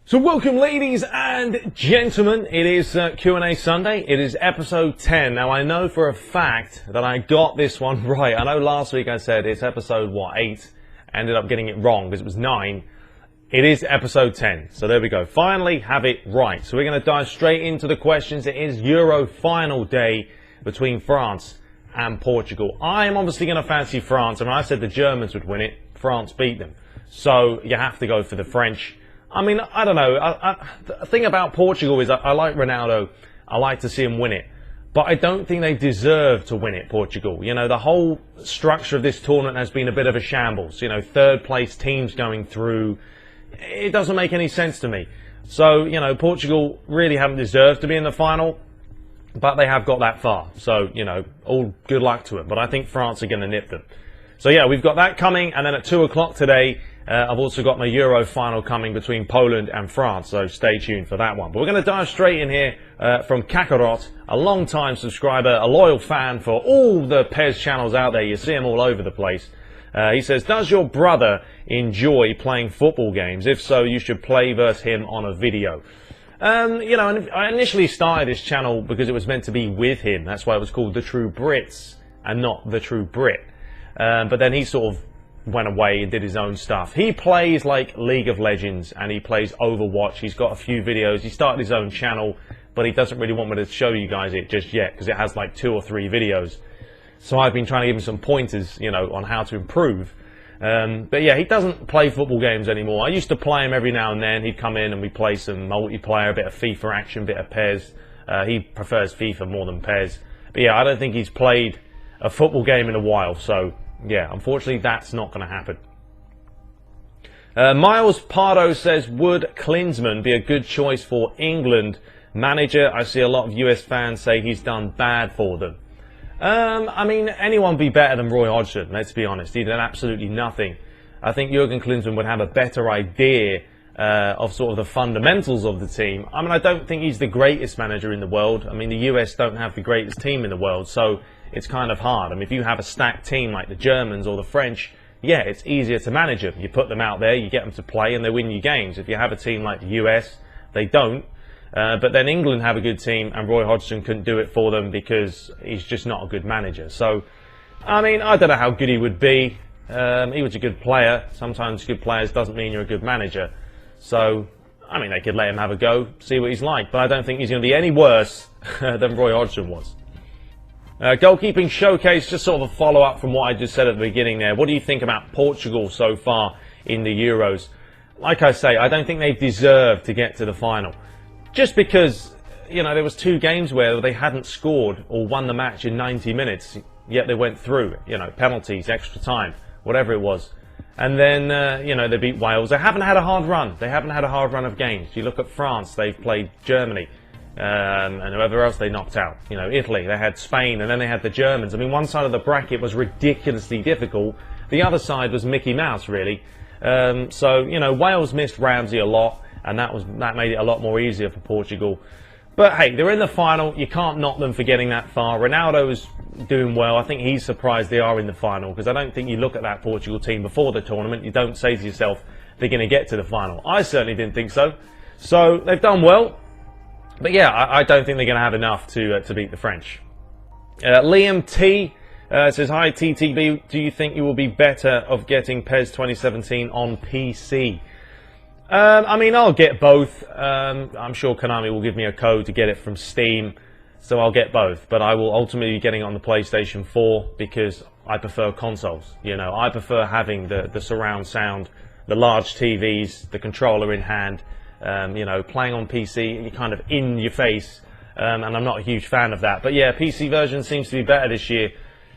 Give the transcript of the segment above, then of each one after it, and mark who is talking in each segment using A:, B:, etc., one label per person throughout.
A: So welcome, ladies and gentlemen. It is Q&A Sunday. It is episode 10. Now, I know for a fact that I got this one right. I know last week I said it's episode, 8? I ended up getting it wrong because it was 9. It is episode 10. So there we go. Finally have it right. So we're going to dive straight into the questions. It is Euro final day between France and Portugal. I am obviously going to fancy France. I mean, I said the Germans would win it. France beat them. So you have to go for the French. I mean, I don't know. The thing about Portugal is I like Ronaldo. I like to see him win it. But I don't think they deserve to win it, Portugal. You know, the whole structure of this tournament has been a bit of a shambles. You know, third place teams going through. It doesn't make any sense to me. So, you know, Portugal really haven't deserved to be in the final. But they have got that far. So, you know, all good luck to them. But I think France are going to nip them. So, yeah, we've got that coming. And then at 2 o'clock today, I've also got my Euro final coming between Poland and France, so stay tuned for that one. But we're going to dive straight in here from Kakarot, a long-time subscriber, a loyal fan for all the PES channels out there. You see them all over the place. He says, does your brother enjoy playing football games? If so, you should play versus him on a video. You know, and I initially started this channel because it was meant to be with him. That's why it was called TheTrueBrits and not TheTrueBrit. But then he sort of went away and did his own stuff. He plays like League of Legends and he plays Overwatch. He's got a few videos. He started his own channel, but he doesn't really want me to show you guys it just yet because it has like 2 or 3 videos. So I've been trying to give him some pointers, you know, on how to improve. But yeah, he doesn't play football games anymore. I used to play him every now and then. He'd come in and we'd play some multiplayer, a bit of FIFA action, a bit of PES. He prefers FIFA more than PES. But yeah, I don't think he's played a football game in a while, so yeah, unfortunately, that's not going to happen. Miles Pardo says, would Klinsmann be a good choice for England manager? I see a lot of US fans say he's done bad for them. I mean, anyone would be better than Roy Hodgson, let's be honest. He did absolutely nothing. I think Jurgen Klinsmann would have a better idea of sort of the fundamentals of the team. I mean, I don't think he's the greatest manager in the world. I mean, the US don't have the greatest team in the world, so it's kind of hard. I mean, if you have a stacked team like the Germans or the French, yeah, it's easier to manage them. You put them out there, you get them to play, and they win you games. If you have a team like the US, they don't. But then England have a good team, and Roy Hodgson couldn't do it for them because he's just not a good manager. So, I mean, I don't know how good he would be. He was a good player. Sometimes good players doesn't mean you're a good manager. So, I mean, they could let him have a go, see what he's like. But I don't think he's going to be any worse than Roy Hodgson was. Goalkeeping showcase, just sort of a follow-up from what I just said at the beginning there. What do you think about Portugal so far in the Euros? Like I say, I don't think they deserve to get to the final. Just because, you know, there was 2 games where they hadn't scored or won the match in 90 minutes, yet they went through, you know, penalties, extra time, whatever it was. And then, you know, they beat Wales. They haven't had a hard run. They haven't had a hard run of games. You look at France, they've played Germany. And whoever else they knocked out. You know, Italy, they had Spain, and then they had the Germans. I mean, one side of the bracket was ridiculously difficult. The other side was Mickey Mouse, really. So, you know, Wales missed Ramsey a lot, and that made it a lot more easier for Portugal. But hey, they're in the final. You can't knock them for getting that far. Ronaldo is doing well. I think he's surprised they are in the final, because I don't think you look at that Portugal team before the tournament, you don't say to yourself, they're going to get to the final. I certainly didn't think so. So, they've done well. But yeah, I don't think they're going to have enough to beat the French. Liam T says, hi TTB, do you think you will be better of getting PES 2017 on PC? I mean, I'll get both. I'm sure Konami will give me a code to get it from Steam, so I'll get both. But I will ultimately be getting it on the PlayStation 4 because I prefer consoles. You know, I prefer having the surround sound, the large TVs, the controller in hand. You know, playing on PC, you're kind of in your face, and I'm not a huge fan of that. But yeah, PC version seems to be better this year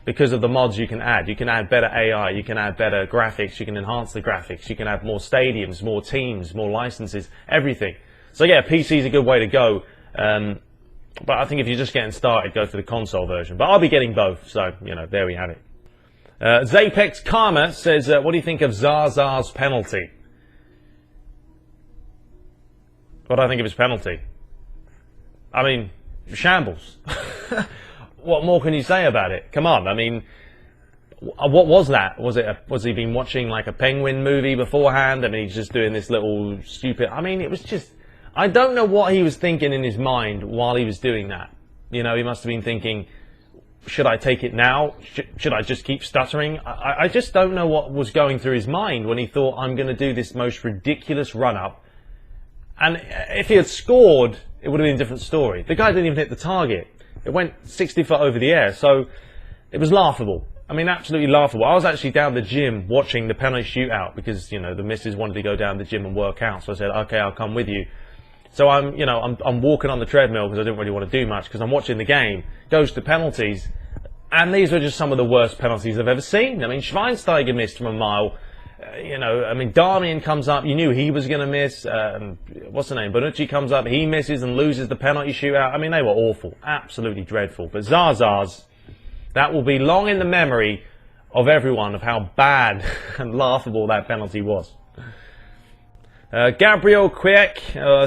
A: because of the mods you can add. You can add better AI, you can add better graphics, you can enhance the graphics, you can add more stadiums, more teams, more licenses, everything. So yeah, PC is a good way to go. But I think if you're just getting started, go for the console version. But I'll be getting both, so, you know, there we have it. Zapex Karma says, what do you think of Zazas penalty? What do I think of his penalty? I mean, shambles. What more can you say about it? Come on, I mean, What was that? Was he been watching like a Penguin movie beforehand and he's just doing this little stupid... I mean, it was just... I don't know what he was thinking in his mind while he was doing that. You know, he must have been thinking, should I take it now? Should I just keep stuttering? I just don't know what was going through his mind when he thought, I'm going to do this most ridiculous run-up. And if he had scored, it would have been a different story. The guy didn't even hit the target. It went 60 foot over the air, so it was laughable. I mean, absolutely laughable. I was actually down the gym watching the penalty shootout because, you know, the missus wanted to go down the gym and work out. So I said, okay, I'll come with you. So I'm walking on the treadmill because I didn't really want to do much because I'm watching the game. Goes to penalties, and these were just some of the worst penalties I've ever seen. I mean, Schweinsteiger missed from a mile. I mean, Darmian comes up. You knew he was going to miss. What's the name? Bonucci comes up. He misses and loses the penalty shootout. I mean, they were awful, absolutely dreadful. But Zazas, that will be long in the memory of everyone of how bad and laughable that penalty was. Gabriel Quiek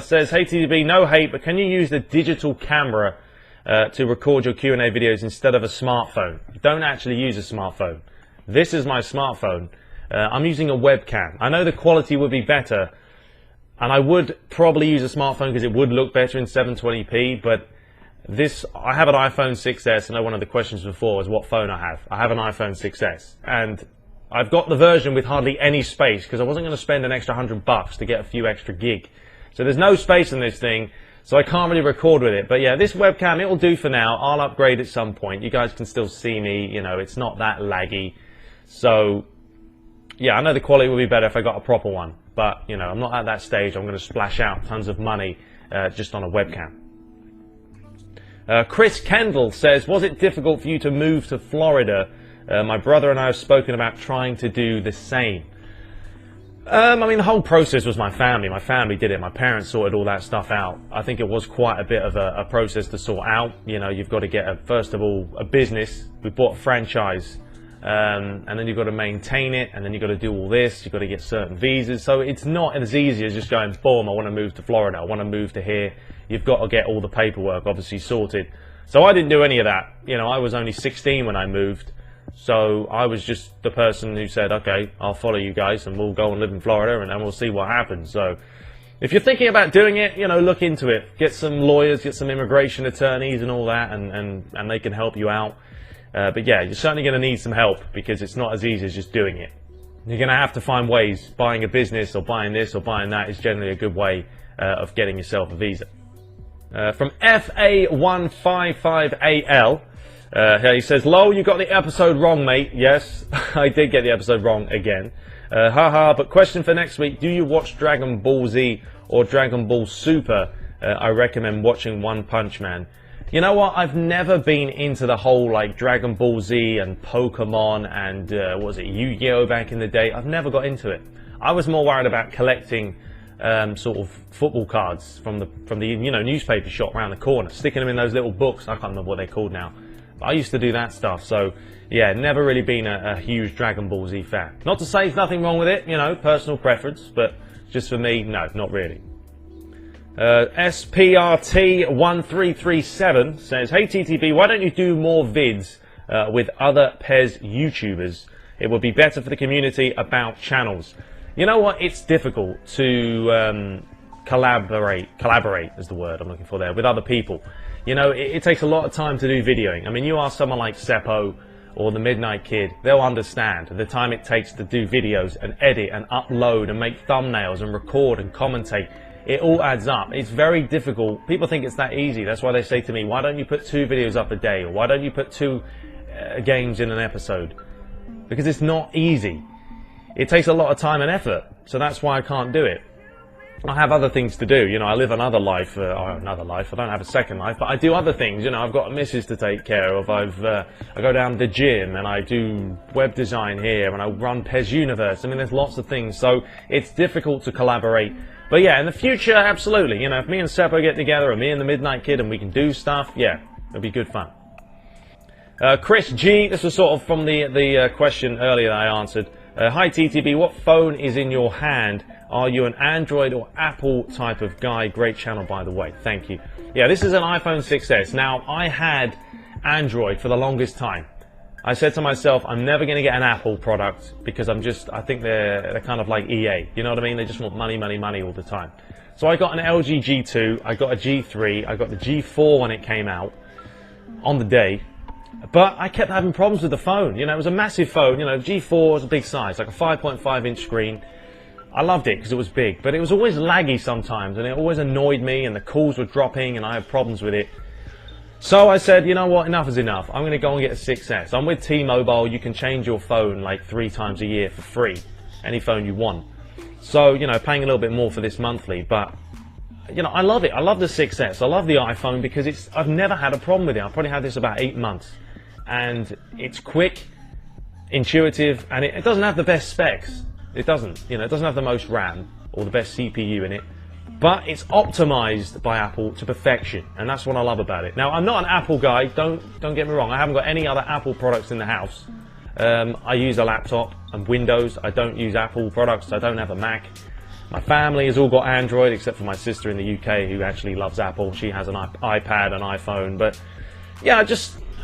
A: says, hey TTB, no hate, but can you use the digital camera to record your Q&A videos instead of a smartphone? Don't actually use a smartphone. This is my smartphone. I'm using a webcam. I know the quality would be better, and I would probably use a smartphone because it would look better in 720p, but I have an iPhone 6s. I know one of the questions before was what phone I have. I have an iPhone 6s, and I've got the version with hardly any space because I wasn't going to spend an extra $100 to get a few extra gig. So there's no space in this thing, so I can't really record with it. But yeah, this webcam, it will do for now. I'll upgrade at some point. You guys can still see me. You know, it's not that laggy. So yeah, I know the quality will be better if I got a proper one. But, you know, I'm not at that stage. I'm going to splash out tons of money just on a webcam. Chris Kendall says, was it difficult for you to move to Florida? My brother and I have spoken about trying to do the same. I mean, the whole process was my family. My family did it. My parents sorted all that stuff out. I think it was quite a bit of a process to sort out. You know, you've got to get, first of all, a business. We bought a franchise. And then you've got to maintain it. And then you've got to do all this. You've got to get certain visas. So it's not as easy as just going, boom, I want to move to Florida. I want to move to here. You've got to get all the paperwork, obviously, sorted. So I didn't do any of that. You know, I was only 16 when I moved. So I was just the person who said, okay, I'll follow you guys and we'll go and live in Florida and then we'll see what happens. So if you're thinking about doing it, you know, look into it. Get some lawyers, get some immigration attorneys and all that, and they can help you out. But yeah, you're certainly going to need some help because it's not as easy as just doing it. You're going to have to find ways. Buying a business or buying this or buying that is generally a good way of getting yourself a visa. From FA155AL. He says, lol, you got the episode wrong, mate. Yes, I did get the episode wrong again. Haha, but question for next week. Do you watch Dragon Ball Z or Dragon Ball Super? I recommend watching One Punch Man. You know what? I've never been into the whole, like, Dragon Ball Z and Pokemon and, was it Yu-Gi-Oh! Back in the day? I've never got into it. I was more worried about collecting sort of football cards from the you know, newspaper shop around the corner, sticking them in those little books. I can't remember what they're called now. I used to do that stuff, so yeah, never really been a huge Dragon Ball Z fan. Not to say there's nothing wrong with it, you know, personal preference, but just for me, no, not really. SPRT1337 says, hey TTB, why don't you do more vids with other PES YouTubers? It would be better for the community about channels. You know what, it's difficult to collaborate is the word I'm looking for there, with other people. You know, it takes a lot of time to do videoing. I mean, you ask someone like Seppo or the Midnight Kid, they'll understand the time it takes to do videos and edit and upload and make thumbnails and record and commentate. It all adds up. It's very difficult. People think it's that easy. That's why they say to me, why don't you put 2 videos up a day? Or why don't you put 2 games in an episode? Because it's not easy. It takes a lot of time and effort. So that's why I can't do it. I have other things to do, you know, I live another life, another life, I don't have a second life, but I do other things, you know, I've got a missus to take care of, I go down to the gym, and I do web design here, and I run PES Universe. I mean, there's lots of things, so it's difficult to collaborate. But yeah, in the future, absolutely, you know, if me and Seppo get together, or me and the Midnight Kid, and we can do stuff, yeah, it'll be good fun. Chris G, this was sort of from the question earlier that I answered. Hi TTB, what phone is in your hand? Are you an Android or Apple type of guy? Great channel, by the way. Thank you. Yeah, this is an iPhone 6s. Now, I had Android for the longest time. I said to myself, I'm never going to get an Apple product because I think they're kind of like EA. You know what I mean? They just want money, money, money all the time. So I got an LG G2, I got a G3, I got the G4 when it came out on the day. But I kept having problems with the phone. You know, it was a massive phone. You know, G4 was a big size, like a 5.5-inch screen. I loved it because it was big, but it was always laggy sometimes, and it always annoyed me, and the calls were dropping, and I had problems with it. So I said, you know what, enough is enough. I'm going to go and get a 6S. I'm with T-Mobile. You can change your phone like 3 times a year for free, any phone you want. So, you know, paying a little bit more for this monthly, but, you know, I love it. I love the 6S. I love the iPhone because I've never had a problem with it. I've probably had this about 8 months, and it's quick, intuitive, and it doesn't have the best specs. It doesn't, you know, it doesn't have the most RAM or the best CPU in it. But it's optimized by Apple to perfection, and that's what I love about it. Now, I'm not an Apple guy, don't get me wrong. I haven't got any other Apple products in the house. I use a laptop and Windows. I don't use Apple products. I don't have a Mac. My family has all got Android, except for my sister in the UK who actually loves Apple. She has an iPad, an iPhone. But yeah,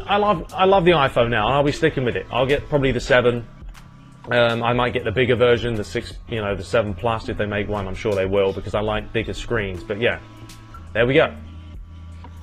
A: I love the iPhone now, and I'll be sticking with it. I'll get probably the 7. I might get the bigger version, the 6, you know, the 7 Plus if they make one. I'm sure they will because I like bigger screens. But yeah, there we go.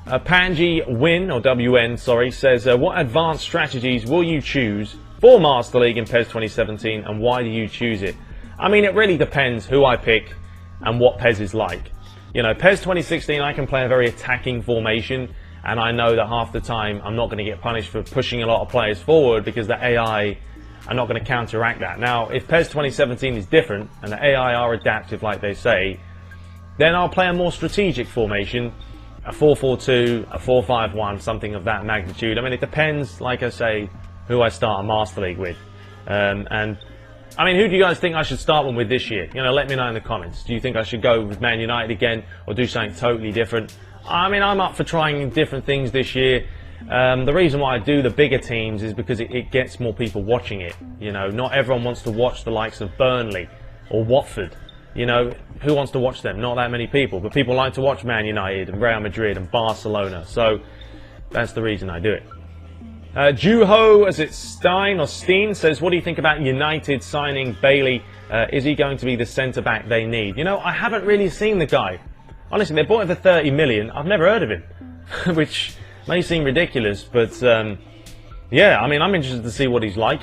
A: Panji Win, or WN, sorry, says, what advanced strategies will you choose for Master League in PES 2017, and why do you choose it? I mean, it really depends who I pick and what PES is like. You know, PES 2016, I can play a very attacking formation, and I know that half the time I'm not going to get punished for pushing a lot of players forward because the AI are not going to counteract that. Now, if PES 2017 is different, and the AI are adaptive like they say, then I'll play a more strategic formation, a 4-4-2, a 4-5-1, something of that magnitude. I mean, it depends, like I say, who I start a Master League with. And, I mean, who do you guys think I should start one with this year? You know, let me know in the comments. Do you think I should go with Man United again, or do something totally different? I mean, I'm up for trying different things this year. The reason why I do the bigger teams is because it gets more people watching it. You know, not everyone wants to watch the likes of Burnley or Watford. You know, who wants to watch them? Not that many people. But people like to watch Man United and Real Madrid and Barcelona. So that's the reason I do it. Juho, as it's Stein or Steen, says, what do you think about United signing Bailey? Is he going to be the centre-back they need? You know, I haven't really seen the guy. Honestly, they bought him for 30 million. I've never heard of him, which may seem ridiculous, but yeah, I mean, I'm interested to see what he's like.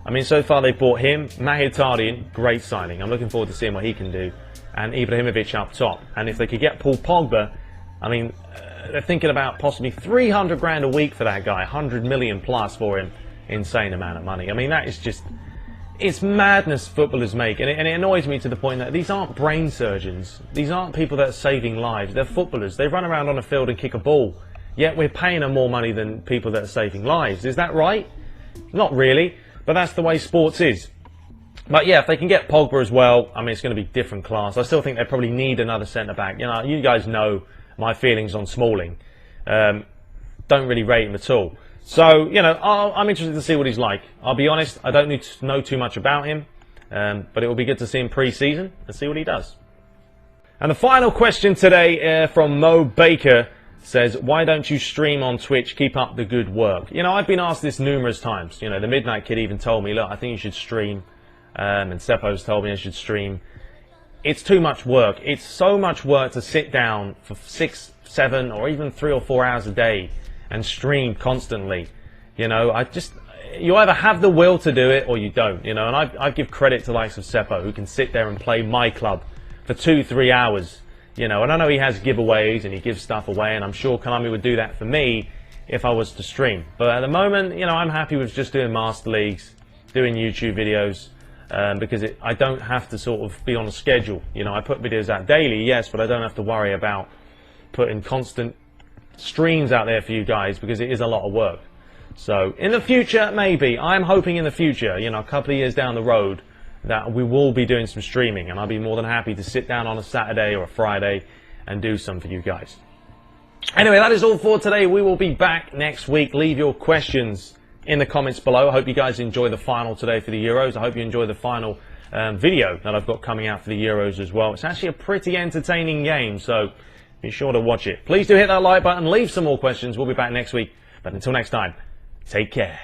A: I mean, so far they bought him, Mkhitaryan, great signing. I'm looking forward to seeing what he can do, and Ibrahimovic up top. And if they could get Paul Pogba, I mean, they're thinking about possibly 300 grand a week for that guy, 100 million plus for him. Insane amount of money. I mean, that is just, it's madness footballers make, and it annoys me to the point that these aren't brain surgeons. These aren't people that are saving lives. They're footballers. They run around on a field and kick a ball. Yet we're paying them more money than people that are saving lives. Is that right? Not really, but that's the way sports is. But yeah, if they can get Pogba as well, I mean, it's going to be different class. I still think they probably need another centre-back. You know, you guys know my feelings on Smalling. Don't really rate him at all. So, you know, I'm interested to see what he's like. I'll be honest, I don't need to know too much about him, but it will be good to see him pre-season and see what he does. And the final question today from Mo Baker says, why don't you stream on Twitch? Keep up the good work. You know, I've been asked this numerous times. You know, the Midnight Kid even told me, look, I think you should stream. And Seppo's told me I should stream. It's too much work. It's so much work to sit down for 6, 7, or even 3 or 4 hours a day and stream constantly. You know, you either have the will to do it or you don't. You know, and I give credit to the likes of Seppo, who can sit there and play My Club for 2, 3 hours. You know, and I know he has giveaways and he gives stuff away, and I'm sure Konami would do that for me if I was to stream. But at the moment, you know, I'm happy with just doing Master Leagues, doing YouTube videos, because I don't have to sort of be on a schedule. You know, I put videos out daily, yes, but I don't have to worry about putting constant streams out there for you guys because it is a lot of work. So in the future, maybe. I'm hoping in the future, you know, a couple of years down the road, that we will be doing some streaming, and I'll be more than happy to sit down on a Saturday or a Friday and do some for you guys. Anyway, that is all for today. We will be back next week. Leave your questions in the comments below. I hope you guys enjoy the final today for the Euros. I hope you enjoy the final video that I've got coming out for the Euros as well. It's actually a pretty entertaining game, so be sure to watch it. Please do hit that like button, leave some more questions. We'll be back next week. But until next time, take care.